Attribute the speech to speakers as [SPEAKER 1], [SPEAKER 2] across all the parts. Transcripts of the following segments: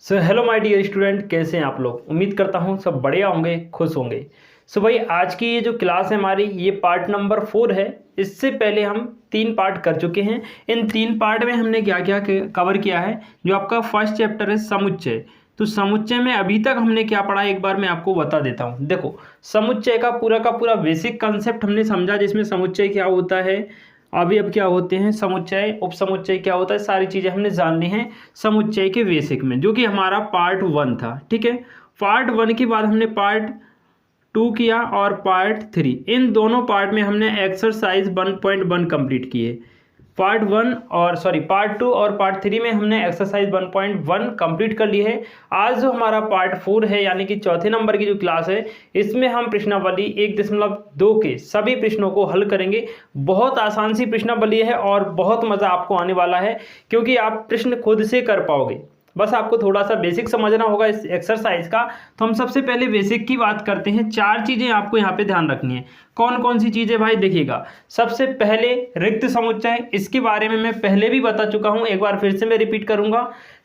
[SPEAKER 1] So hello my dear student, कैसे हैं आप लोग। उम्मीद करता हूं सब बढ़िया होंगे, खुश होंगे। सो भाई, आज की ये जो क्लास है हमारी, ये पार्ट नंबर 4 है। इससे पहले हम 3 पार्ट कर चुके हैं। इन 3 पार्ट में हमने क्या क्या कवर किया है। जो आपका फर्स्ट चैप्टर है समुच्चय, तो समुच्चय में अभी तक हमने क्या पढ़ा है एक बार मैं आपको बता देता हूँ। देखो, समुच्चय का पूरा बेसिक कंसेप्ट हमने समझा, जिसमें समुच्चय क्या होता है, अवयव क्या होते हैं, समुच्चय उप समुच्चय क्या होता है, सारी चीज़ें हमने जाननी है समुच्चय के बेसिक में, जो कि हमारा पार्ट 1 था। ठीक है, पार्ट 1 के बाद हमने पार्ट 2 किया और पार्ट 3। इन दोनों पार्ट में हमने एक्सरसाइज 1.1 कंप्लीट किए। पार्ट 2 और पार्ट 3 में हमने एक्सरसाइज 1.1 कंप्लीट कर ली है। आज जो हमारा पार्ट 4 है, यानी कि चौथे नंबर की जो क्लास है, इसमें हम प्रश्नावली 1.2 के सभी प्रश्नों को हल करेंगे। बहुत आसान सी प्रश्नावली है और बहुत मज़ा आपको आने वाला है, क्योंकि आप प्रश्न खुद से कर पाओगे। बस आपको थोड़ा सा बेसिक समझना होगा इस एक्सरसाइज का। तो हम सबसे पहले बेसिक की बात करते हैं। 4 चीज़ें आपको यहाँ पे ध्यान रखनी है। कौन कौन सी चीज़ें भाई, देखिएगा। सबसे पहले रिक्त समुच्चय, इसके बारे में मैं पहले भी बता चुका हूँ, एक बार फिर से मैं रिपीट करूँगा।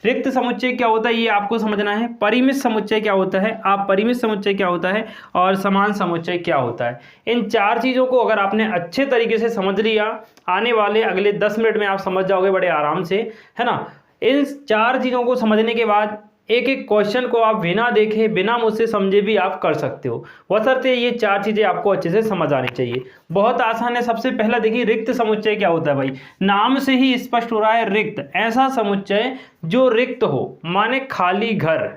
[SPEAKER 1] रिक्त समुच्चय क्या होता है ये आपको समझना है। परिमित समुच्चय क्या होता है, परिमित समुच्चय क्या होता है, और समान समुच्चय क्या होता है। इन 4 चीज़ों को अगर आपने अच्छे तरीके से समझ लिया, आने वाले अगले 10 मिनट में आप समझ जाओगे बड़े आराम से, है ना। इन 4 चीज़ों को समझने के बाद एक एक क्वेश्चन को आप बिना देखे, बिना मुझसे समझे भी आप कर सकते हो, बशर्ते ये 4 चीज़ें आपको अच्छे से समझ आनी चाहिए। बहुत आसान है। सबसे पहला देखिए, रिक्त समुच्चय क्या होता है भाई। नाम से ही स्पष्ट हो रहा है, रिक्त। ऐसा समुच्चय जो रिक्त हो, माने खाली घर।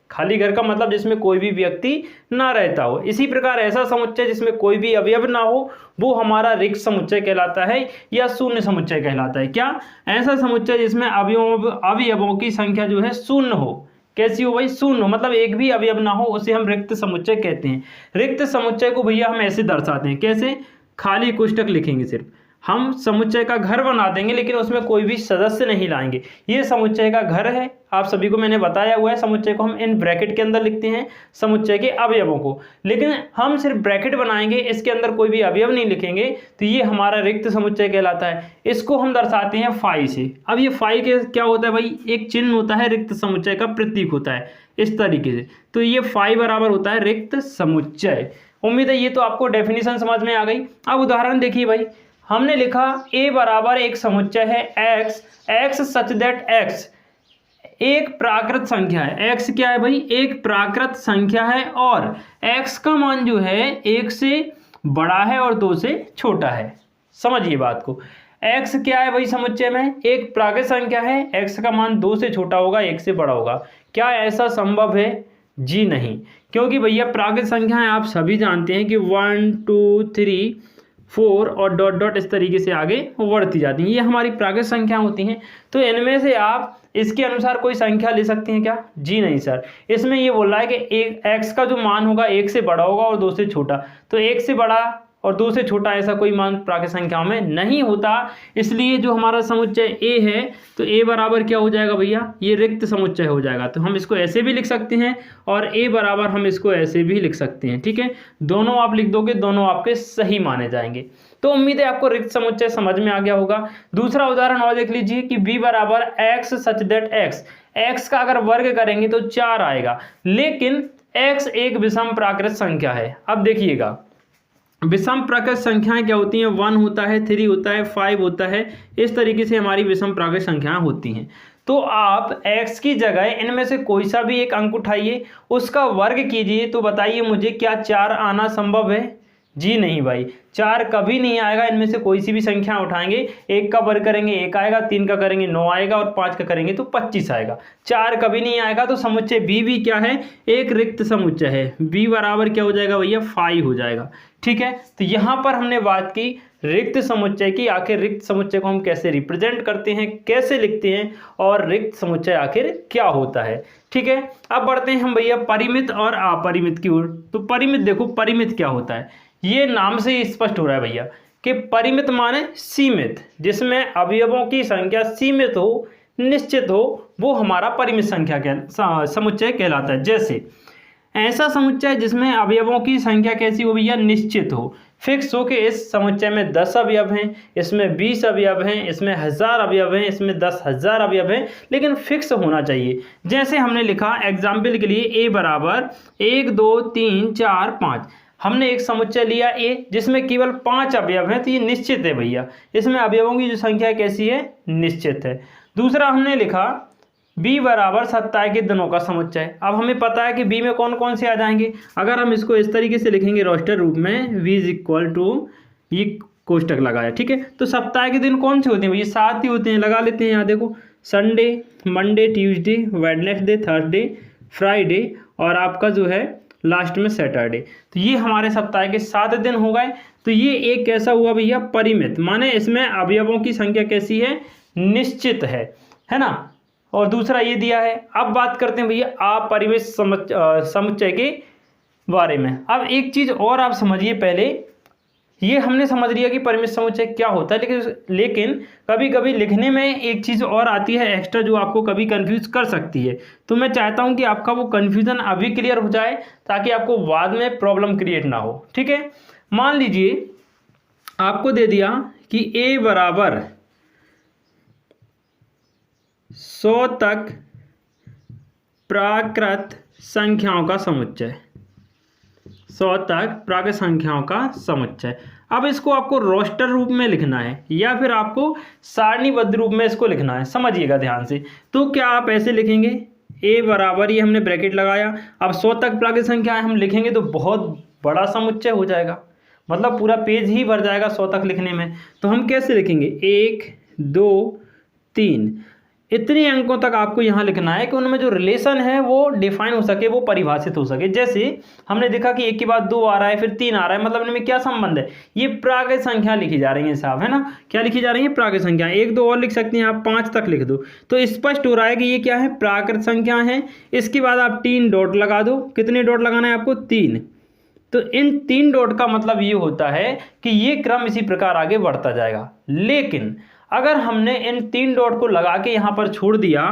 [SPEAKER 1] खाली घर का मतलब जिसमें कोई भी व्यक्ति ना रहता हो। इसी प्रकार ऐसा समुच्चय जिसमें कोई भी अवयव ना हो, वो हमारा रिक्त समुच्चय कहलाता है, या शून्य समुच्चय कहलाता है। क्या? ऐसा समुच्चय जिसमें अवयवों की संख्या जो है शून्य हो। कैसी हो भाई? शून्य हो, मतलब एक भी अवयव ना हो, उसे हम रिक्त समुच्चय कहते हैं। रिक्त समुच्चय को भैया हम ऐसे दर्शाते हैं। कैसे? खाली कोष्ठक लिखेंगे, सिर्फ हम समुच्चय का घर बना देंगे, लेकिन उसमें कोई भी सदस्य नहीं लाएंगे। ये समुच्चय का घर है, आप सभी को मैंने बताया हुआ है। समुच्चय को हम इन ब्रैकेट के अंदर लिखते हैं, समुच्चय के अवयवों को, लेकिन हम सिर्फ ब्रैकेट बनाएंगे, इसके अंदर कोई भी अवयव नहीं लिखेंगे, तो ये हमारा रिक्त समुच्चय कहलाता है। इसको हम दर्शाते हैं फाई से। अब ये फाई के क्या होता है भाई, एक चिन्ह होता है, रिक्त समुच्चय का प्रतीक होता है इस तरीके से। तो ये फाई बराबर होता है रिक्त समुच्चय। उम्मीद है ये तो आपको डेफिनेशन समझ में आ गई। अब उदाहरण देखिए भाई, हमने लिखा a बराबर एक समुच्चय है x सच दैट x एक प्राकृत संख्या है। x क्या है भाई? एक प्राकृत संख्या है, और x का मान जो है 1 से बड़ा है और 2 से छोटा है। समझिए बात को। x क्या है भाई? समुच्चय में एक प्राकृत संख्या है, x का मान 2 से छोटा होगा, 1 से बड़ा होगा। क्या ऐसा संभव है? जी नहीं, क्योंकि भैया प्राकृत संख्याएं आप सभी जानते हैं कि 1 2 3 4 और डॉट डॉट इस तरीके से आगे बढ़ती जाती हैं। ये हमारी प्राकृत संख्या होती हैं। तो इनमें से आप इसके अनुसार कोई संख्या ले सकते हैं क्या? जी नहीं सर। इसमें ये बोल रहा है कि एक x का जो मान होगा 1 से बड़ा होगा और 2 से छोटा। तो 1 से बड़ा और 2 से छोटा ऐसा कोई मान प्राकृत संख्याओं में नहीं होता। इसलिए जो हमारा समुच्चय a है, तो a बराबर क्या हो जाएगा भैया? ये रिक्त समुच्चय हो जाएगा। तो हम इसको ऐसे भी लिख सकते हैं, और a बराबर हम इसको ऐसे भी लिख सकते हैं। ठीक है, दोनों आप लिख दोगे, दोनों आपके सही माने जाएंगे। तो उम्मीद है आपको रिक्त समुच्चय समझ में आ गया होगा। दूसरा उदाहरण और देख लीजिए कि b बराबर x सच दैट x का अगर वर्ग करेंगे तो 4 आएगा, लेकिन x एक विषम प्राकृत संख्या है। अब देखिएगा, विषम प्राकृत संख्याएं क्या होती हैं? 1 होता है, 3 होता है, 5 होता है। इस तरीके से हमारी विषम प्राकृत संख्याएं होती हैं। तो आप x की जगह इनमें से कोई सा भी एक अंक उठाइए, उसका वर्ग कीजिए, तो बताइए मुझे, क्या 4 आना संभव है? जी नहीं भाई, 4 कभी नहीं आएगा। इनमें से कोई सी भी संख्या उठाएंगे, 1 का वर्ग करेंगे 1 आएगा, 3 का करेंगे 9 आएगा, और 5 का करेंगे तो 25 आएगा। 4 कभी नहीं आएगा। तो समुच्चय b भी क्या है? एक रिक्त समुच्चय है। b बराबर क्या हो जाएगा भैया? 5 हो जाएगा। ठीक है, तो यहाँ पर हमने बात की रिक्त समुच्चय की। आखिर रिक्त समुच्चय को हम कैसे रिप्रेजेंट करते हैं, कैसे लिखते हैं, और रिक्त समुच्चय आखिर क्या होता है। ठीक है, अब बढ़ते हैं हम भैया परिमित और अपरिमित की ओर। तो परिमित देखो, परिमित क्या होता है, ये नाम से ही स्पष्ट हो रहा है भैया कि परिमित माने सीमित, जिसमें अवयवों की संख्या सीमित हो, निश्चित हो, वो हमारा परिमित संख्या समुच्चय कहलाता है। जैसे ऐसा समुच्चय जिसमें अवयवों की संख्या कैसी हो भैया? निश्चित हो। फिक्स हो के इस समुच्चय में 10 अवयव हैं, इसमें 20 अवयव हैं, इसमें 1000 अवयव हैं, इसमें 10,000 अवयव हैं, लेकिन फिक्स होना चाहिए। जैसे हमने लिखा एग्जाम्पल के लिए a बराबर 1 2 3 4 5, हमने एक समुच्चय लिया a जिसमें केवल 5 अवयव हैं, तो ये निश्चित है भैया, इसमें अवयवों की जो संख्या कैसी है, निश्चित है। दूसरा हमने लिखा b बराबर 27 के दिनों का समुच्चय। अब हमें पता है कि b में कौन कौन से आ जाएंगे। अगर हम इसको इस तरीके से लिखेंगे रोस्टर रूप में, v इज इक्वल टू, ये कोष्टक लगाया, ठीक है। तो सप्ताह के दिन कौन से होते हैं भैया, 7 ही होते हैं, लगा लेते हैं। यहाँ देखो, Sunday, Monday, Tuesday, Wednesday, Thursday, Friday और आपका जो है लास्ट में सैटरडे। तो ये हमारे सप्ताह के 7 दिन हो गए। तो ये एक कैसा हुआ भैया, परिमित, माने इसमें अवयवों की संख्या कैसी है, निश्चित है ना। और दूसरा ये दिया है। अब बात करते हैं भैया अपरिमित समुच्चय के बारे में। अब एक चीज़ और आप समझिए, पहले ये हमने समझ लिया कि परिमित समुच्चय क्या होता है, लेकिन कभी कभी लिखने में एक चीज़ और आती है एक्स्ट्रा जो आपको कभी कंफ्यूज कर सकती है। तो मैं चाहता हूँ कि आपका वो कन्फ्यूज़न अभी क्लियर हो जाए ताकि आपको बाद में प्रॉब्लम क्रिएट ना हो, ठीक है। मान लीजिए आपको दे दिया कि a बराबर 100 तक प्राकृत संख्याओं का समुच्चय, 100 तक प्राकृत संख्याओं का समुच्चय। अब इसको आपको रोस्टर रूप में लिखना है या फिर आपको सारणीबद्ध रूप में इसको लिखना है, समझिएगा ध्यान से। तो क्या आप ऐसे लिखेंगे, a बराबर, ये हमने ब्रैकेट लगाया, अब 100 तक प्राकृत संख्याएं हम लिखेंगे तो बहुत बड़ा समुच्चय हो जाएगा, मतलब पूरा पेज ही भर जाएगा 100 तक लिखने में। तो हम कैसे लिखेंगे, 1 2 3, इतने अंकों तक आपको यहाँ लिखना है कि उनमें जो रिलेशन है वो डिफाइन हो सके, वो परिभाषित हो सके। जैसे हमने देखा कि 1 के बाद 2 आ रहा है, फिर 3 आ रहा है, मतलब इनमें क्या संबंध है, ये प्राकृत संख्या लिखी जा रही है साहब, है ना। क्या लिखी जा रही है, प्राकृत संख्या। 1 2 और लिख सकते हैं आप, 5 तक लिख दो तो स्पष्ट हो रहा है कि ये क्या है, प्राकृत संख्या है। इसके बाद आप 3 डॉट लगा दो। कितने डॉट लगाना है आपको, 3। तो इन 3 डॉट का मतलब ये होता है कि ये क्रम इसी प्रकार आगे बढ़ता जाएगा। लेकिन अगर हमने इन 3 डॉट को लगा के यहाँ पर छोड़ दिया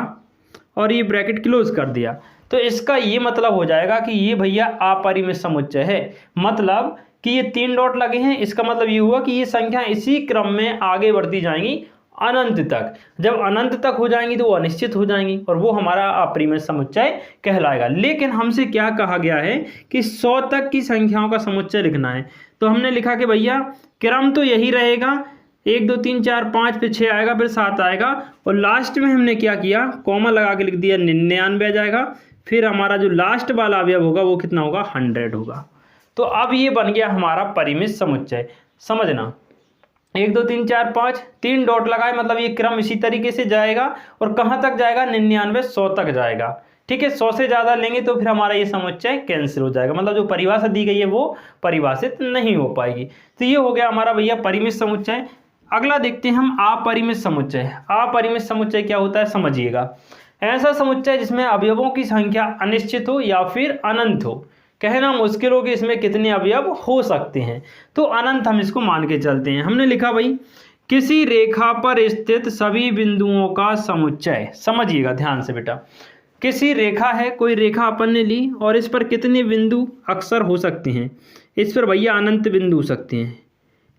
[SPEAKER 1] और ये ब्रैकेट क्लोज कर दिया, तो इसका ये मतलब हो जाएगा कि ये भैया अपरिमित समुच्चय है। मतलब कि ये 3 डॉट लगे हैं, इसका मतलब ये हुआ कि ये संख्या इसी क्रम में आगे बढ़ती जाएंगी अनंत तक। जब अनंत तक हो जाएंगी तो वो अनिश्चित हो जाएंगी और वो हमारा अपरिमित समुच्चय कहलाएगा। लेकिन हमसे क्या कहा गया है कि 100 तक की संख्याओं का समुच्चय लिखना है। तो हमने लिखा कि भैया क्रम तो यही रहेगा, 1 2 3 4 5, फिर 6 आएगा, फिर 7 आएगा और लास्ट में हमने क्या किया, कॉमा लगा के लिख दिया 99 आ जाएगा। फिर हमारा जो लास्ट वाला अवयव होगा वो कितना होगा, 100 होगा। तो अब ये बन गया हमारा परिमित समुच्चय। समझना, 1 2 3 4 5, 3 डॉट लगाए, मतलब ये क्रम इसी तरीके से जाएगा और कहाँ तक जाएगा, 99 100 तक जाएगा, ठीक है। 100 से ज़्यादा लेंगे तो फिर हमारा ये समुच्चय कैंसिल हो जाएगा, मतलब जो परिभाषा दी गई है वो परिभाषित नहीं हो पाएगी। तो ये हो गया हमारा भैया परिमित समुच्चय। अगला देखते हैं हम अपरिमित समुच्चय। अपरिमित समुच्चय क्या होता है, समझिएगा। ऐसा समुच्चय जिसमें अवयवों की संख्या अनिश्चित हो या फिर अनंत हो। कहना मुश्किल हो कि इसमें कितने अवयव हो सकते हैं, तो अनंत हम इसको मान के चलते हैं। हमने लिखा भाई किसी रेखा पर स्थित सभी बिंदुओं का समुच्चय। समझिएगा ध्यान से बेटा, किसी रेखा है, कोई रेखा अपन ने ली और इस पर कितने बिंदु अक्सर हो सकते हैं, इस पर भैया अनंत बिंदु हो सकते हैं।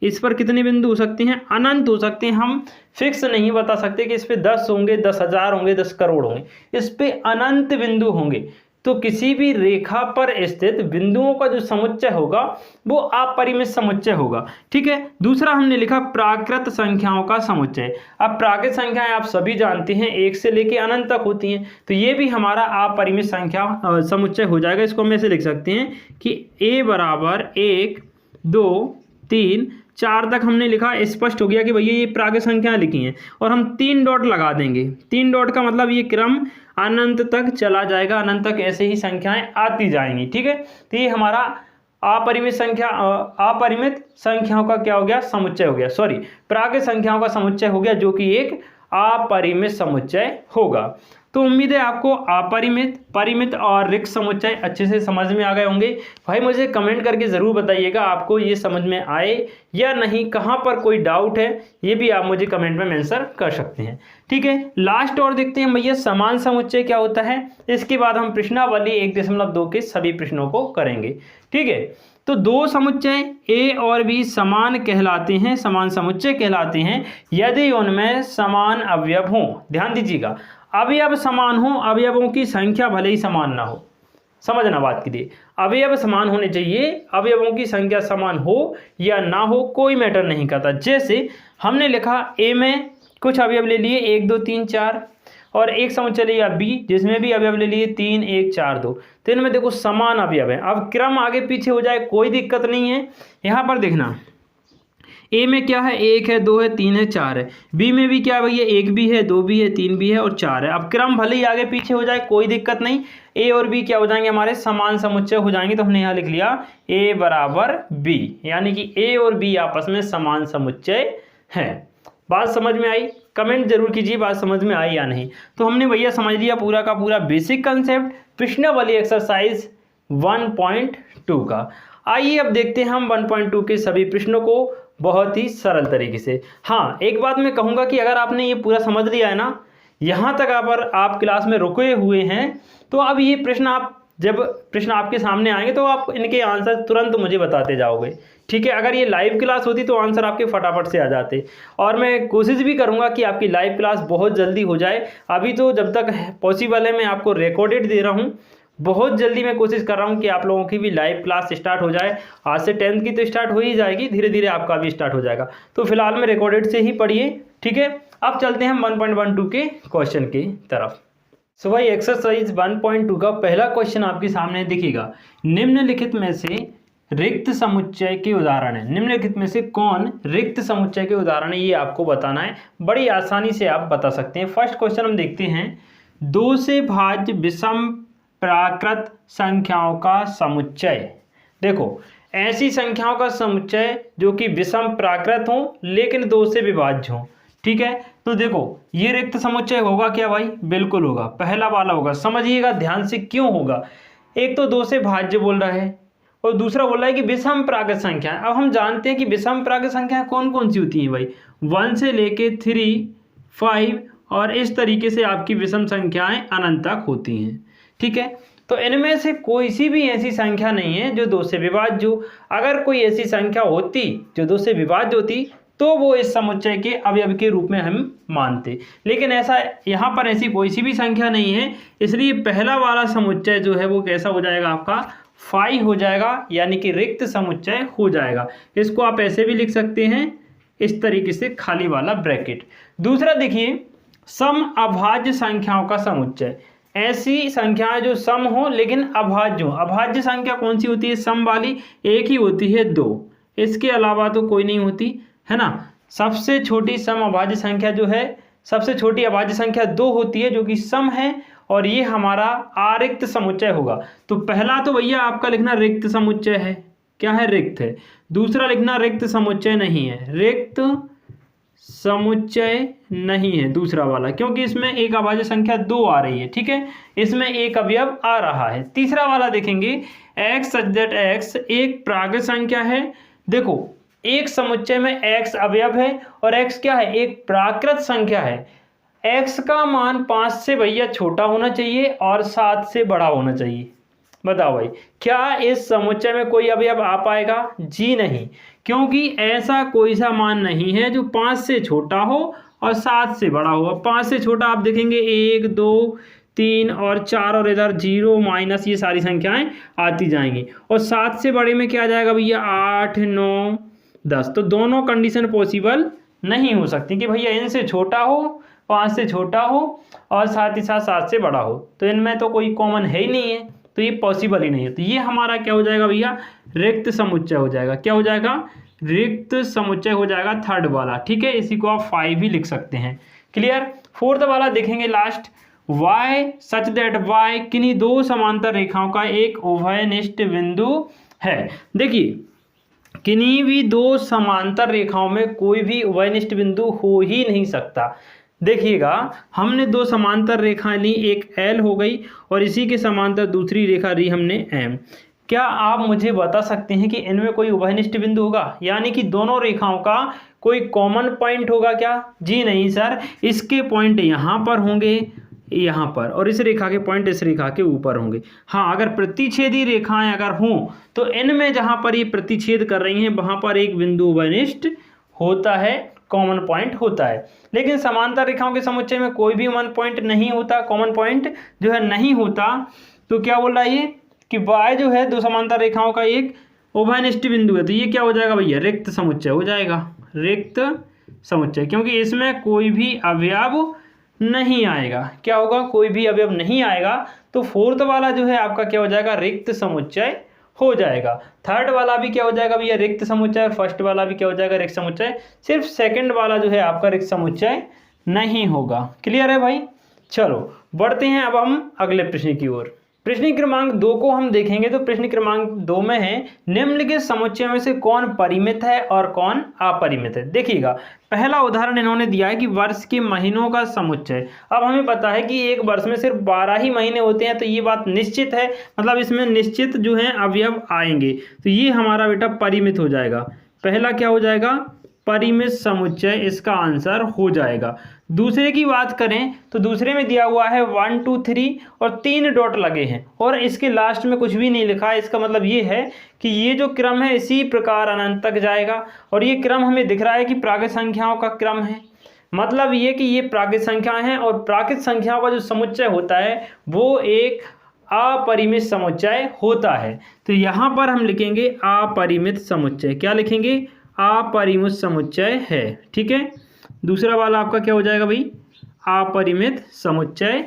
[SPEAKER 1] इस पर कितने बिंदु हो सकते हैं, अनंत हो सकते हैं। हम फिक्स नहीं बता सकते कि इस पे 10 होंगे, 10,000 होंगे, 10 करोड़ होंगे, इस पे अनंत बिंदु होंगे। तो किसी भी रेखा पर स्थित बिंदुओं का जो समुच्चय होगा वो अपरिमित समुच्चय होगा, ठीक है। दूसरा हमने लिखा प्राकृत संख्याओं का समुच्चय। अब प्राकृत संख्याएं आप सभी जानते हैं 1 से लेके अनंत तक होती हैं, तो ये भी हमारा अपरिमित संख्या समुच्चय हो जाएगा। इसको हम ऐसे लिख सकते हैं कि a बराबर 1 2 3 4 तक हमने लिखा, स्पष्ट हो गया कि भैया ये प्राकृत संख्या लिखी हैं और हम 3 डॉट लगा देंगे। 3 डॉट का मतलब ये क्रम अनंत तक चला जाएगा, अनंत तक ऐसे ही संख्याएं आती जाएंगी, ठीक है। तो ये हमारा अपरिमित संख्याओं का क्या हो गया, समुच्चय हो गया, सॉरी प्राकृत संख्याओं का समुच्चय हो गया, जो कि एक अपरिमित समुच्चय होगा। तो उम्मीद है आपको अपरिमित, परिमित और रिक्त समुच्चय अच्छे से समझ में आ गए होंगे। भाई मुझे कमेंट करके ज़रूर बताइएगा आपको ये समझ में आए या नहीं, कहाँ पर कोई डाउट है ये भी आप मुझे कमेंट में मेंशन कर सकते हैं, ठीक है। लास्ट और देखते हैं भैया समान समुच्चय क्या होता है। इसके बाद हम प्रश्नावली 1.2 के सभी प्रश्नों को करेंगे, ठीक है। तो दो समुच्चय ए और बी समान कहलाते हैं, समान समुच्चय कहलाते हैं यदि उनमें समान अवयव हों। ध्यान दीजिएगा, अवयव समान हो, अवयवों की संख्या भले ही समान ना हो, समझना बात के लिए, अवयव समान होने चाहिए, अवयवों की संख्या समान हो या ना हो कोई मैटर नहीं करता। जैसे हमने लिखा ए में कुछ अवयव ले लिए 1 2 3 4 और एक समुच्चय लिया बी जिसमें भी अवयव ले लिए 3 1 4 2, तो इनमें देखो समान अवयव है। अब क्रम आगे पीछे हो जाए कोई दिक्कत नहीं है। यहाँ पर देखना ए में क्या है, 1 है 2 है 3 है 4 है, बी में भी क्या है भैया 1 भी है 2 भी है 3 भी है और 4 है। अब क्रम भले ही आगे पीछे हो जाए कोई दिक्कत नहीं, ए और बी क्या हो जाएंगे हमारे समान समुच्चय हो जाएंगे। तो हमने यहाँ लिख लिया ए बराबर बी, यानी कि ए और बी आपस में समान समुच्चय है। बात समझ में आई? कमेंट जरूर कीजिए बात समझ में आई या नहीं। तो हमने भैया समझ लिया पूरा का पूरा बेसिक कंसेप्ट प्रश्नावली एक्सरसाइज 1.2 का। आइए अब देखते हैं हम 1.2 के सभी प्रश्नों को बहुत ही सरल तरीके से। हाँ, एक बात मैं कहूँगा कि अगर आपने ये पूरा समझ लिया है ना, यहाँ तक आप क्लास में रुके हुए हैं, तो अब ये प्रश्न आप जब प्रश्न आपके सामने आएंगे तो आप इनके आंसर तुरंत मुझे बताते जाओगे, ठीक है। अगर ये लाइव क्लास होती तो आंसर आपके फटाफट से आ जाते, और मैं कोशिश भी करूँगा कि आपकी लाइव क्लास बहुत जल्दी हो जाए। अभी तो जब तक पॉसिबल है मैं आपको रिकॉर्डेड दे रहा हूँ, बहुत जल्दी मैं कोशिश कर रहा हूँ कि आप लोगों की भी लाइव क्लास स्टार्ट हो जाए। आज से 10th की तो स्टार्ट हो ही जाएगी, धीरे धीरे आपका भी स्टार्ट हो जाएगा। तो फिलहाल में रिकॉर्डेड से ही पढ़िए, ठीक है। अब चलते हैं हम 1.12 के क्वेश्चन की तरफ। सो भाई एक्सरसाइज 1.2 का पहला क्वेश्चन आपके सामने दिखेगा, निम्नलिखित में से रिक्त समुच्चय के उदाहरण है। निम्नलिखित में से कौन रिक्त समुच्चय के उदाहरण है, ये आपको बताना है। बड़ी आसानी से आप बता सकते हैं। फर्स्ट क्वेश्चन हम देखते हैं, 2 से भाज्य विषम प्राकृत संख्याओं का समुच्चय। देखो, ऐसी संख्याओं का समुच्चय जो कि विषम प्राकृत हो लेकिन 2 से विभाज्य हो, ठीक है। तो देखो ये रिक्त समुच्चय होगा क्या भाई? बिल्कुल होगा, पहला वाला होगा। समझिएगा ध्यान से क्यों होगा। एक तो 2 से भाज्य बोल रहा है और दूसरा बोल रहा है कि विषम प्राकृत संख्या। अब हम जानते हैं कि विषम प्राकृत संख्याएं कौन कौन सी होती हैं भाई, 1 से लेके 3 5 और इस तरीके से आपकी विषम संख्याएं अनंत तक होती हैं, ठीक है। तो इनमें से कोई सी भी ऐसी संख्या नहीं है जो 2 से विभाज्य हो। अगर कोई ऐसी संख्या होती जो 2 से विभाज्य होती तो वो इस समुच्चय के अवयव के रूप में हम मानते, लेकिन ऐसा यहाँ पर ऐसी कोई सी भी संख्या नहीं है। इसलिए पहला वाला समुच्चय जो है वो कैसा हो जाएगा आपका, फाई हो जाएगा, यानी कि रिक्त समुच्चय हो जाएगा। इसको आप ऐसे भी लिख सकते हैं इस तरीके से, खाली वाला ब्रैकेट। दूसरा देखिए, सम अभाज्य संख्याओं का समुच्चय। ऐसी संख्याएं जो सम हो लेकिन अभाज्य हो। अभाज्य संख्या कौन सी होती है? सम वाली एक ही होती है, 2, इसके अलावा तो कोई नहीं होती, है ना। सबसे छोटी सम अभाज्य संख्या जो है, सबसे छोटी अभाज्य संख्या 2 होती है जो कि सम है, और ये हमारा आरिक्त समुच्चय होगा। तो पहला तो भैया आपका लिखना रिक्त समुच्चय है, क्या है? रिक्त है। दूसरा लिखना रिक्त समुच्चय नहीं है, रिक्त समुच्चय नहीं है दूसरा वाला, क्योंकि इसमें एक अभाज्य संख्या 2 आ रही है, ठीक है, इसमें एक अवयव आ रहा है। तीसरा वाला देखेंगे, x सच दैट x एक प्राकृत संख्या है। देखो एक समुच्चय में x अवयव है और x क्या है? एक प्राकृत संख्या है। x का मान 5 से भैया छोटा होना चाहिए और 7 से बड़ा होना चाहिए। बताओ भाई, क्या इस समुच्चय में कोई अवयव आ पाएगा? जी नहीं, क्योंकि ऐसा कोई सा मान नहीं है जो 5 से छोटा हो और 7 से बड़ा हो। 5 से छोटा आप देखेंगे 1 2 3 और 4 और इधर 0 माइनस ये सारी संख्याएं आती जाएंगी, और 7 से बड़े में क्या आ जाएगा भैया? 8 9 10। तो दोनों कंडीशन पॉसिबल नहीं हो सकती कि भैया इनसे छोटा हो, 5 से छोटा हो और साथ ही साथ 7 से बड़ा हो। तो इनमें तो कोई कॉमन है ही नहीं है, तो ये पॉसिबल ही नहीं है। तो ये हमारा क्या हो जाएगा भैया? रिक्त समुच्चय हो जाएगा। क्या हो जाएगा? रिक्त समुच्चय हो जाएगा, थर्ड वाला, ठीक है। इसी को आप 5 भी लिख सकते हैं। क्लियर। फोर्थ वाला देखेंगे last, y such that y किन्हीं 2 समांतर रेखाओं का एक उभयनिष्ठ बिंदु है। देखिए किन्हीं भी 2 समांतर रेखाओं में कोई भी उभयनिष्ठ बिंदु हो ही नहीं सकता। देखिएगा, हमने 2 समांतर रेखाएं ली, एक L हो गई और इसी के समांतर दूसरी रेखा ली हमने M। क्या आप मुझे बता सकते हैं कि इनमें कोई उभयनिष्ठ बिंदु होगा, यानी कि दोनों रेखाओं का कोई कॉमन पॉइंट होगा क्या? जी नहीं सर, इसके पॉइंट यहाँ पर होंगे, यहाँ पर, और इस रेखा के पॉइंट इस रेखा के ऊपर होंगे। हाँ, अगर प्रतिच्छेदी रेखाएं अगर हों तो इनमें जहाँ पर ये प्रतिच्छेद कर रही हैं वहाँ पर एक बिंदु उभयनिष्ठ होता है, कॉमन पॉइंट होता है। लेकिन समांतर रेखाओं के समुच्चय में कोई भी वन पॉइंट नहीं होता, कॉमन पॉइंट जो है नहीं होता। तो क्या बोल रहा है ये कि y जो है दो समांतर रेखाओं का एक उभयनिष्ठ बिंदु है, तो ये क्या हो जाएगा भैया, रिक्त समुच्चय हो जाएगा, रिक्त समुच्चय, क्योंकि इसमें कोई भी अवयव नहीं आएगा। क्या होगा, कोई भी अवयव नहीं आएगा, तो फोर्थ वाला जो है आपका क्या हो जाएगा, रिक्त समुच्चय हो जाएगा। थर्ड वाला भी क्या हो जाएगा भैया, रिक्त समुच्चय, और फर्स्ट वाला भी क्या हो जाएगा, रिक्त समुच्चय। सिर्फ सेकंड वाला जो है आपका रिक्त समुच्चय नहीं होगा। क्लियर है भाई। चलो बढ़ते हैं अब हम अगले प्रश्न की ओर। प्रश्न क्रमांक 2 को हम देखेंगे तो प्रश्न क्रमांक 2 में है, निम्नलिखित समुच्चय में से कौन परिमित है और कौन अपरिमित है। देखिएगा, पहला उदाहरण इन्होंने दिया है कि वर्ष के महीनों का समुच्चय। अब हमें पता है कि एक वर्ष में सिर्फ 12 ही महीने होते हैं, तो ये बात निश्चित है, मतलब इसमें निश्चित जो है अवयव आएंगे, तो ये हमारा बेटा परिमित हो जाएगा। पहला क्या हो जाएगा, परिमित समुच्चय इसका आंसर हो जाएगा। दूसरे की बात करें तो दूसरे में दिया हुआ है 1 2 3 और 3 डॉट लगे हैं और इसके लास्ट में कुछ भी नहीं लिखा है। इसका मतलब ये है कि ये जो क्रम है इसी प्रकार अनंत तक जाएगा, और ये क्रम हमें दिख रहा है कि प्राकृत संख्याओं का क्रम है। मतलब ये कि ये प्राकृत संख्याएं हैं, और प्राकृत संख्याओं का जो समुच्चय होता है वो एक अपरिमित समुच्चय होता है। तो यहाँ पर हम लिखेंगे अपरिमित समुच्चय। क्या लिखेंगे, अपरिमित समुच्चय है। ठीक है, दूसरा वाला आपका क्या हो जाएगा भाई, अपरिमित समुच्चय।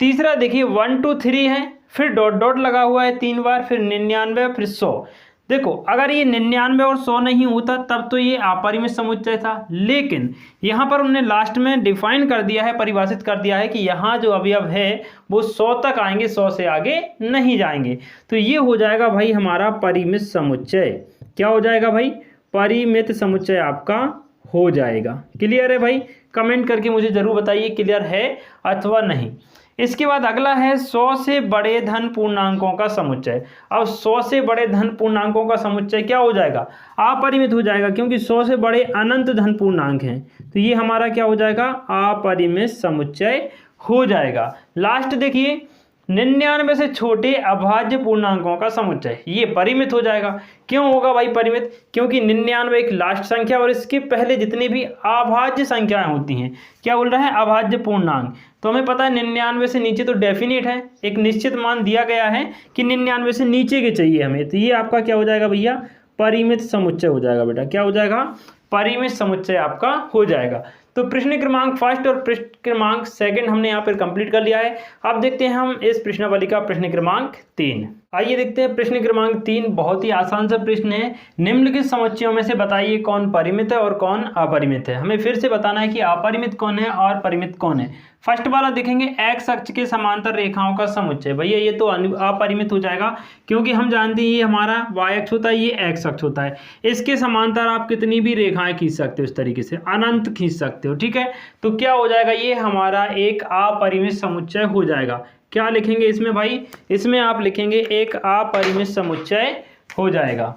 [SPEAKER 1] तीसरा देखिए 1 2 3 है, फिर डॉट डॉट लगा हुआ है 3 बार, फिर 99 फिर 100। देखो अगर ये 99 और 100 नहीं होता तब तो ये अपरिमित समुच्चय था, लेकिन यहाँ पर उन्होंने लास्ट में डिफाइन कर दिया है, परिभाषित कर दिया है कि यहाँ जो अवयव है वो 100 तक आएंगे, 100 से आगे नहीं जाएंगे। तो ये हो जाएगा भाई हमारा परिमित समुच्चय। क्या हो जाएगा भाई, परिमित समुच्चय आपका हो जाएगा। क्लियर है भाई, कमेंट करके मुझे जरूर बताइए क्लियर है अथवा नहीं। इसके बाद अगला है 100 से बड़े धन पूर्णांकों का समुच्चय। अब 100 से बड़े धन पूर्णांकों का समुच्चय क्या हो जाएगा, अपरिमित हो जाएगा, क्योंकि 100 से बड़े अनंत धन पूर्णांक हैं, तो ये हमारा क्या हो जाएगा, अपरिमित समुच्चय हो जाएगा। लास्ट देखिए 99 से छोटे अभाज्य पूर्णांकों का समुच्चय, ये परिमित हो जाएगा। क्यों होगा भाई परिमित, क्योंकि 99 एक लास्ट संख्या और इसके पहले जितनी भी अभाज्य संख्याएं होती हैं, क्या बोल रहा है, अभाज्य पूर्णांक। तो हमें पता है 99 से नीचे तो डेफिनेट है, एक निश्चित मान दिया गया है कि 99 से नीचे के चाहिए हमें, तो ये आपका क्या हो जाएगा भैया, परिमित समुच्चय हो जाएगा बेटा। क्या हो जाएगा, परिमित समुच्चय आपका हो जाएगा। तो प्रश्न क्रमांक 1 और प्रश्न क्रमांक 2 हमने यहाँ पर कंप्लीट कर लिया है। अब देखते हैं हम इस प्रश्नावली का प्रश्न क्रमांक 3। आइए देखते हैं प्रश्न क्रमांक 3, बहुत ही आसान सा प्रश्न है। निम्नलिखित समुच्चयों में से बताइए कौन परिमित है और कौन अपरिमित है। हमें फिर से बताना है कि अपरिमित कौन है और परिमित कौन है। फर्स्ट वाला देखेंगे एक्स अक्ष के समांतर रेखाओं का समुच्चय। भैया ये तो अपरिमित हो जाएगा, क्योंकि हम जानते हैं ये हमारा वाई अक्ष होता है, ये एक्स अक्ष होता है। इसके समांतर आप कितनी भी रेखाएं खींच सकते हो, इस तरीके से अनंत खींच सकते हो। ठीक है, तो क्या हो जाएगा, ये हमारा एक अपरिमित समुच्चय हो जाएगा। क्या लिखेंगे इसमें भाई, इसमें आप लिखेंगे एक अपरिमित समुच्चय हो जाएगा,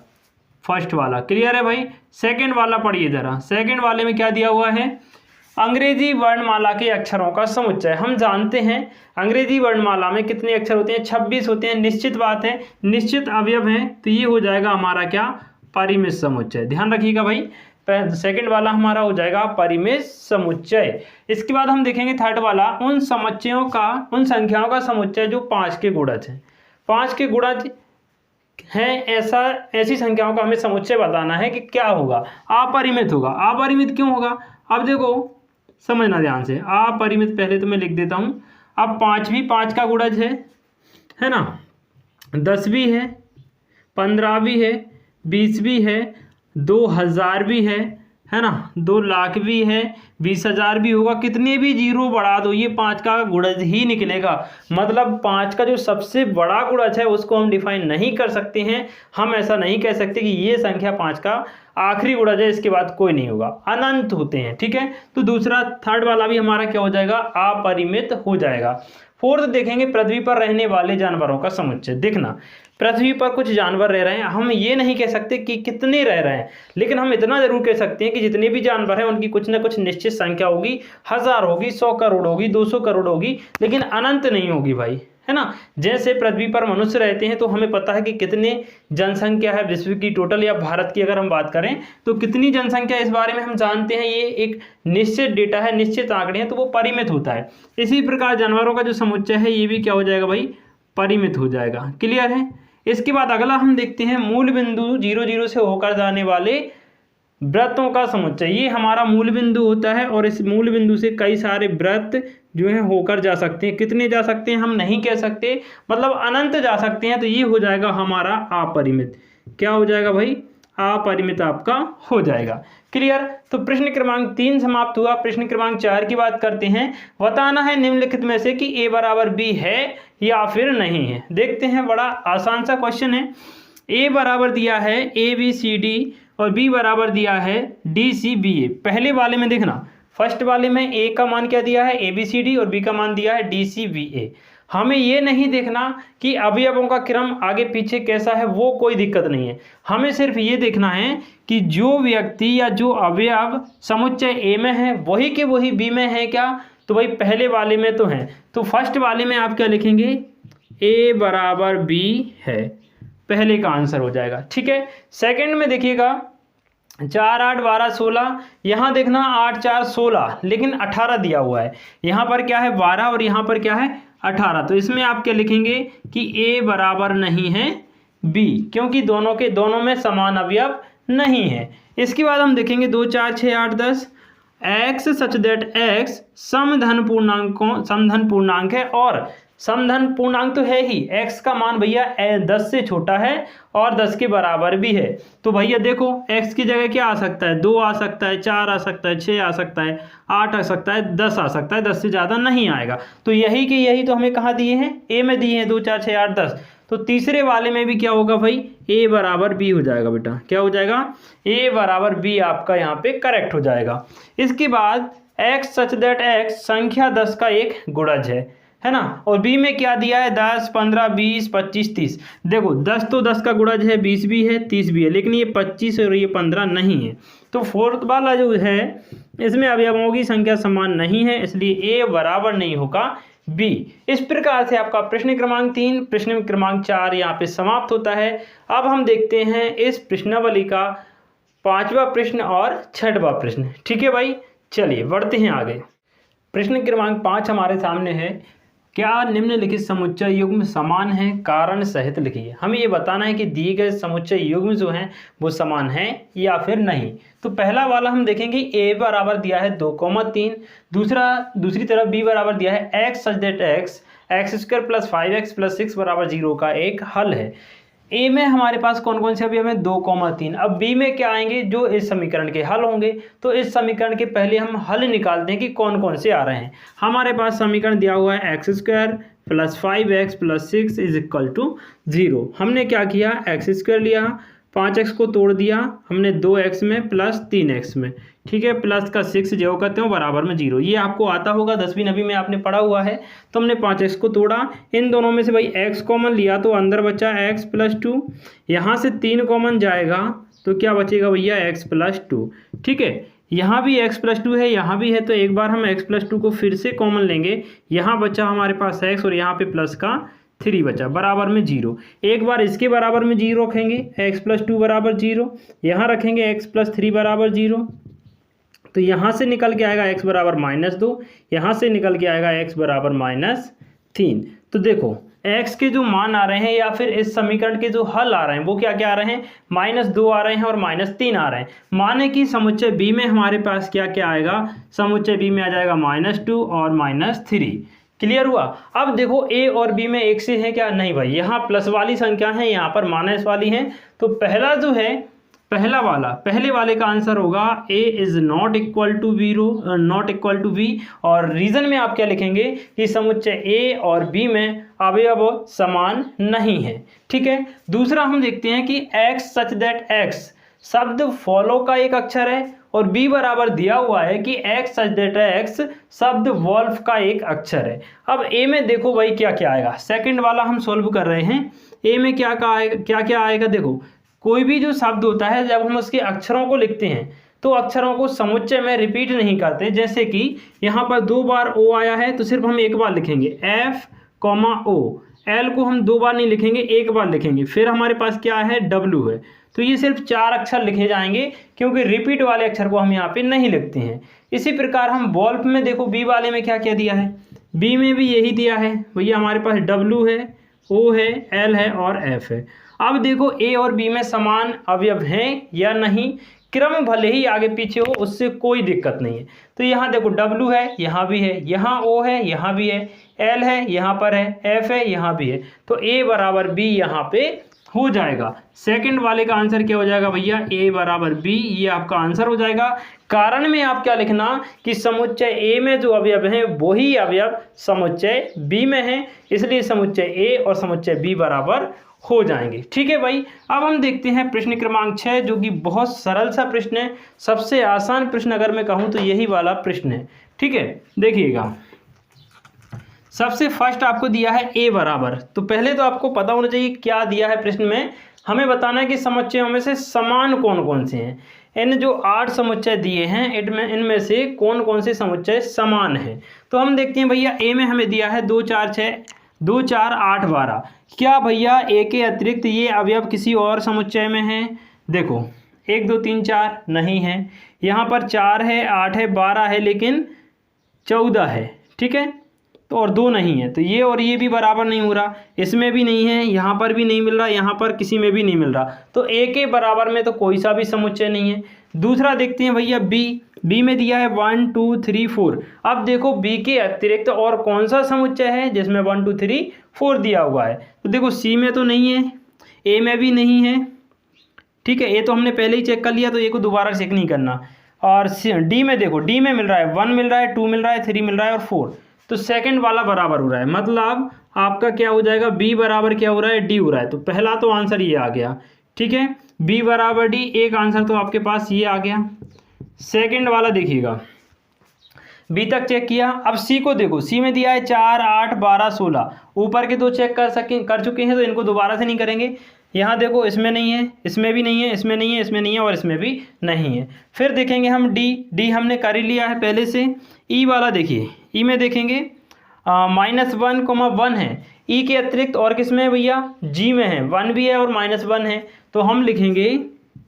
[SPEAKER 1] फर्स्ट वाला। क्लियर है भाई। सेकंड वाला पढ़िए जरा, सेकंड वाले में क्या दिया हुआ है, अंग्रेजी वर्णमाला के अक्षरों का समुच्चय। हम जानते हैं अंग्रेजी वर्णमाला में कितने अक्षर होते हैं, 26 होते हैं। निश्चित बात है, निश्चित अवयव हैं, तो ये हो जाएगा हमारा क्या, परिमित समुच्चय। ध्यान रखिएगा भाई, सेकंड वाला हमारा हो जाएगा परिमित समुच्चय। इसके बाद हम देखेंगे थर्ड वाला, उन समुच्चयों का, उन संख्याओं का समुच्चय जो 5 के गुणज हैं। 5 के गुणज हैं, ऐसी संख्याओं का हमें समुच्चय बताना है कि क्या होगा, अपरिमित होगा। अपरिमित क्यों होगा, अब देखो समझना ध्यान से। अपरिमित पहले तो मैं लिख देता हूं। अब 5 भी 5 का गुणज है ना, 10 भी है, 15 भी है, 20 भी है, 2000 भी है ना, 2 लाख भी है, 20,000 भी होगा। कितने भी जीरो बढ़ा दो ये 5 का गुणज ही निकलेगा। मतलब 5 का जो सबसे बड़ा गुणज है उसको हम डिफाइन नहीं कर सकते हैं। हम ऐसा नहीं कह सकते कि ये संख्या 5 का आखिरी गुणज है, इसके बाद कोई नहीं होगा, अनंत होते हैं। ठीक है, तो दूसरा थर्ड वाला भी हमारा क्या हो जाएगा, अपरिमित हो जाएगा। फोर्थ देखेंगे पृथ्वी पर रहने वाले जानवरों का समुच्चय। देखना पृथ्वी पर कुछ जानवर रह रहे हैं, हम ये नहीं कह सकते कि कितने रह रहे हैं, लेकिन हम इतना जरूर कह सकते हैं कि जितने भी जानवर हैं उनकी कुछ ना कुछ निश्चित संख्या होगी, 1000 होगी, 100 करोड़ होगी, 200 करोड़ होगी, लेकिन अनंत नहीं होगी भाई, है ना। जैसे पृथ्वी पर मनुष्य रहते हैं तो हमें पता है कि कितने जनसंख्या है विश्व की टोटल, या भारत की अगर हम बात करें तो कितनी जनसंख्या, इस बारे में हम जानते हैं, ये एक निश्चित डेटा है, निश्चित आंकड़े हैं, तो वो परिमित होता है। इसी प्रकार जानवरों का जो समुच्चय है ये भी क्या हो जाएगा भाई, परिमित हो जाएगा। क्लियर है। इसके बाद अगला हम देखते हैं मूल बिंदु 0 0 से होकर जाने वाले वृत्तों का समुच्चय। ये हमारा मूल बिंदु होता है और इस मूल बिंदु से कई सारे वृत्त जो है होकर जा सकते हैं। कितने जा सकते हैं हम नहीं कह सकते, मतलब अनंत जा सकते हैं, तो ये हो जाएगा हमारा अपरिमित। क्या हो जाएगा भाई, अपरिमित आपका हो जाएगा। क्लियर। तो प्रश्न क्रमांक 3 समाप्त हुआ। प्रश्न क्रमांक 4 की बात करते हैं। बताना है निम्नलिखित में से कि a बराबर b है या फिर नहीं है। देखते हैं, बड़ा आसान सा क्वेश्चन है। a बराबर दिया है ABCD और b बराबर दिया है DCBA। पहले वाले में देखना, फर्स्ट वाले में a का मान क्या दिया है ABCD और b का मान दिया है DCBA। हमें ये नहीं देखना कि अवयवों का क्रम आगे पीछे कैसा है, वो कोई दिक्कत नहीं है। हमें सिर्फ ये देखना है कि जो व्यक्ति या जो अवयव समुच्चय A में है वही के वही B में है क्या, तो भाई पहले वाले में तो है, तो फर्स्ट वाले में आप क्या लिखेंगे, A बराबर B है, पहले का आंसर हो जाएगा। ठीक है। सेकंड में देखिएगा, 4 8 12 16, यहाँ देखना 8 4 16, लेकिन 18 दिया हुआ है। यहाँ पर क्या है 12 और यहाँ पर क्या है 18, तो इसमें आप क्या लिखेंगे कि A बराबर नहीं है B, क्योंकि दोनों में समान अवयव नहीं है। इसके बाद हम देखेंगे 2 4 6 8 10, x सच दैट x समधन पूर्णांक है, और समधन पूर्णांक तो है ही, x का मान भैया 10 से छोटा है और 10 के बराबर भी है। तो भैया देखो x की जगह क्या आ सकता है, 2 आ सकता है, 4 आ सकता है, 6 आ सकता है, 8 आ सकता है, 10 आ सकता है, 10 से ज़्यादा नहीं आएगा। तो यही के यही तो हमें कहाँ दिए हैं, a में दिए हैं, 2 4 6 8 10। तो तीसरे वाले में भी क्या होगा भाई, a बराबर b हो जाएगा बेटा। क्या हो जाएगा, a बराबर b आपका यहाँ पे करेक्ट हो जाएगा। इसके बाद x सच दैट x संख्या 10 का एक गुणज है ना, और b में क्या दिया है 10 15 20 25 30। देखो 10 तो 10 का गुणज है, 20 भी है, 30 भी है, लेकिन ये 25 और ये 15 नहीं है। तो फोर्थ वाला जो है इसमें अवयवों की संख्या समान नहीं है, इसलिए a बराबर नहीं होगा b। इस प्रकार से आपका प्रश्न क्रमांक 3 प्रश्न क्रमांक 4 यहाँ पे समाप्त होता है। अब हम देखते हैं इस प्रश्नावली का 5वां प्रश्न और 6वां प्रश्न। ठीक है भाई, चलिए बढ़ते हैं आगे। प्रश्न क्रमांक 5 हमारे सामने है, क्या निम्नलिखित समुच्चय युग्म समान है, कारण सहित लिखिए। हमें ये बताना है कि दिए गए समुच्चय युग्म जो हैं वो समान हैं या फिर नहीं। तो पहला वाला हम देखेंगे, a बराबर दिया है 2,3, दूसरी तरफ b बराबर दिया है x such that x² plus 5x plus 6 बराबर 0 का एक हल है। a में हमारे पास कौन कौन से अभी हमें 2,3। अब b में क्या आएंगे, जो इस समीकरण के हल होंगे। तो इस समीकरण के पहले हम हल निकालते हैं कि कौन कौन से आ रहे हैं। हमारे पास समीकरण दिया हुआ है x² plus 5x plus 6 is equal to 0। हमने क्या किया, x² लिया, 5x को तोड़ दिया हमने 2x में प्लस 3x में, ठीक है, प्लस का 6 जो करते हो बराबर में 0। ये आपको आता होगा 10वीं 9वीं में आपने पढ़ा हुआ है। तो हमने 5x को तोड़ा, इन दोनों में से भाई x कॉमन लिया तो अंदर बचा x प्लस 2, यहाँ से 3 कॉमन जाएगा तो क्या बचेगा भैया x प्लस 2। ठीक है, यहाँ भी x प्लस 2 है, यहाँ भी है, तो एक बार हम x प्लस 2 को फिर से कॉमन लेंगे। यहाँ बचा हमारे पास x और यहाँ पे प्लस का 3 बचा बराबर में 0। एक बार इसके बराबर में 0 रखेंगे, x प्लस 2 बराबर 0, यहाँ रखेंगे x प्लस 3 बराबर 0, तो यहाँ से निकल के आएगा x बराबर -2, यहाँ से निकल के आएगा x बराबर -3। तो देखो x के जो मान आ रहे हैं या फिर इस समीकरण के जो हल आ रहे हैं वो क्या क्या आ रहे हैं, -2 आ रहे हैं और -3 आ रहे हैं। माने कि समुच्चय b में हमारे पास क्या क्या आएगा, समुच्चय b में आ जाएगा -2 और -3। क्लियर हुआ। अब देखो a और b में एक से है क्या, नहीं भाई, यहाँ प्लस वाली संख्या है, यहाँ पर माइनस वाली है। तो पहला जो है पहले वाले का आंसर होगा a is not equal to b, और रीजन में आप क्या लिखेंगे कि समुच्चय a और b में अवयव समान नहीं है। ठीक है, दूसरा हम देखते हैं कि x सच दैट x शब्द फॉलो का एक अक्षर है और बी बराबर दिया हुआ है कि एक्स सच दैट एक्स शब्द वॉल्फ का एक अक्षर है। अब ए में देखो भाई क्या क्या आएगा, सेकंड वाला हम सॉल्व कर रहे हैं। ए में क्या क्या आएगा, देखो कोई भी जो शब्द होता है जब हम उसके अक्षरों को लिखते हैं तो अक्षरों को समुच्चय में रिपीट नहीं करते। जैसे कि यहाँ पर 2 बार ओ आया है तो सिर्फ हम एक बार लिखेंगे एफ कॉमा ओ, एल को हम 2 बार नहीं लिखेंगे, एक बार लिखेंगे। फिर हमारे पास क्या है, डब्ल्यू है, तो ये सिर्फ 4 अक्षर लिखे जाएंगे क्योंकि रिपीट वाले अक्षर को हम यहाँ पे नहीं लिखते हैं। इसी प्रकार हम वॉल्फ में देखो बी वाले में क्या क्या दिया है, बी में भी यही दिया है भैया, हमारे पास डब्ल्यू है, ओ है, एल है और एफ है। अब देखो ए और बी में समान अवयव हैं या नहीं, क्रम भले ही आगे पीछे हो उससे कोई दिक्कत नहीं है। तो यहाँ देखो डब्ल्यू है, यहाँ भी है, यहाँ ओ है, यहाँ भी है, एल है, यहाँ पर है, एफ है, यहाँ भी है, तो ए बराबर बी यहाँ पे हो जाएगा। सेकंड वाले का आंसर क्या हो जाएगा भैया, ए बराबर बी, ये आपका आंसर हो जाएगा। कारण में आप क्या लिखना कि समुच्चय ए में जो अवयव हैं वही अवयव समुच्चय बी में हैं, इसलिए समुच्चय ए और समुच्चय बी बराबर हो जाएंगे। ठीक है भाई, अब हम देखते हैं प्रश्न क्रमांक 6 जो कि बहुत सरल सा प्रश्न है, सबसे आसान प्रश्न अगर मैं कहूँ तो यही वाला प्रश्न है। ठीक है, देखिएगा सबसे फर्स्ट आपको दिया है ए बराबर, तो पहले तो आपको पता होना चाहिए क्या दिया है प्रश्न में। हमें बताना है कि समुच्चयों में से समान कौन कौन से हैं। इन जो 8 समुच्चय दिए हैं इनमें से कौन कौन से समुच्चय समान हैं। तो हम देखते हैं भैया, ए में हमें दिया है 2 4 6, 2 4 8 12। क्या भैया ए के अतिरिक्त ये अवयव किसी और समुच्चय में है? देखो 1 2 3 4 नहीं है, यहाँ पर 4 है, 8 है, 12 है, लेकिन 14 है। ठीक है, तो और 2 नहीं है, तो ये और ये भी बराबर नहीं हो रहा, इसमें भी नहीं है, यहाँ पर भी नहीं मिल रहा, यहाँ पर किसी में भी नहीं मिल रहा, तो ए के बराबर में तो कोई सा भी समुच्चय नहीं है। दूसरा देखते हैं भैया बी में दिया है 1 2 3 4। अब देखो बी के अतिरिक्त और कौन सा समुच्चय है जिसमें 1 2 3 4 दिया हुआ है, तो देखो सी में तो नहीं है, ए में भी नहीं है। ठीक है, ए तो हमने पहले ही चेक कर लिया, तो ए को दोबारा चेक नहीं करना। और डी में देखो, डी में मिल रहा है 1 मिल रहा है, 2 मिल रहा है, 3 मिल रहा है और 4, तो सेकंड वाला बराबर हो रहा है, मतलब आपका क्या हो जाएगा, बी बराबर क्या हो रहा है, डी हो रहा है। तो पहला तो आंसर ये आ गया। ठीक है, बी बराबर डी, एक आंसर तो आपके पास ये आ गया। सेकंड वाला देखिएगा, बी तक चेक किया, अब सी को देखो, सी में दिया है 4 8 12 16, ऊपर के 2 चेक कर चुके हैं, तो इनको दोबारा से नहीं करेंगे। यहाँ देखो इसमें नहीं है, इसमें भी नहीं है, इसमें नहीं है, इसमें नहीं है और इसमें भी नहीं है। फिर देखेंगे हम डी हमने कर ही लिया है पहले से। ई वाला देखिए, ई में देखेंगे -1, 1 है, ई के अतिरिक्त और किस में है भैया, जी में है, 1 भी है और -1 है, तो हम लिखेंगे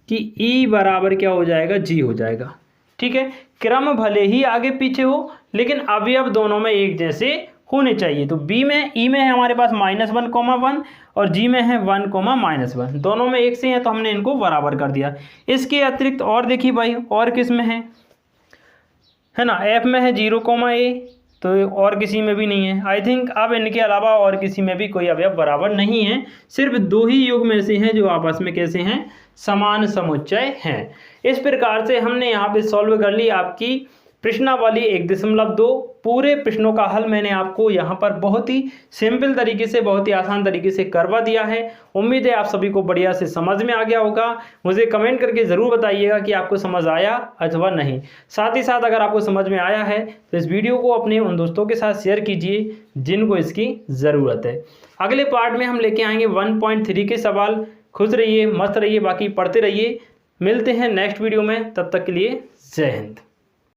[SPEAKER 1] कि ई बराबर क्या हो जाएगा, जी हो जाएगा। ठीक है, क्रम भले ही आगे पीछे हो लेकिन अवयव दोनों में एक जैसे होने चाहिए। तो बी में ई में है हमारे पास -1, 1 और जी में है 1, -1, दोनों में एक से हैं, तो हमने इनको बराबर कर दिया। इसके अतिरिक्त और देखिए भाई, और किस में है ना, एफ में है 0, a, तो और किसी में भी नहीं है। आई थिंक अब इनके अलावा और किसी में भी कोई अवयव बराबर नहीं है, सिर्फ 2 ही युग में से हैं जो आपस में कैसे हैं, समान समुच्चय हैं। इस प्रकार से हमने यहाँ पे सॉल्व कर ली आपकी प्रश्नावली 1.2। पूरे प्रश्नों का हल मैंने आपको यहाँ पर बहुत ही सिंपल तरीके से, बहुत ही आसान तरीके से करवा दिया है। उम्मीद है आप सभी को बढ़िया से समझ में आ गया होगा। मुझे कमेंट करके ज़रूर बताइएगा कि आपको समझ आया अथवा नहीं। साथ ही साथ अगर आपको समझ में आया है तो इस वीडियो को अपने उन दोस्तों के साथ शेयर कीजिए जिनको इसकी ज़रूरत है। अगले पार्ट में हम लेके आएंगे 1.3 के सवाल। खुश रहिए, मस्त रहिए, बाकी पढ़ते रहिए। मिलते हैं नेक्स्ट वीडियो में, तब तक के लिए जय हिंद।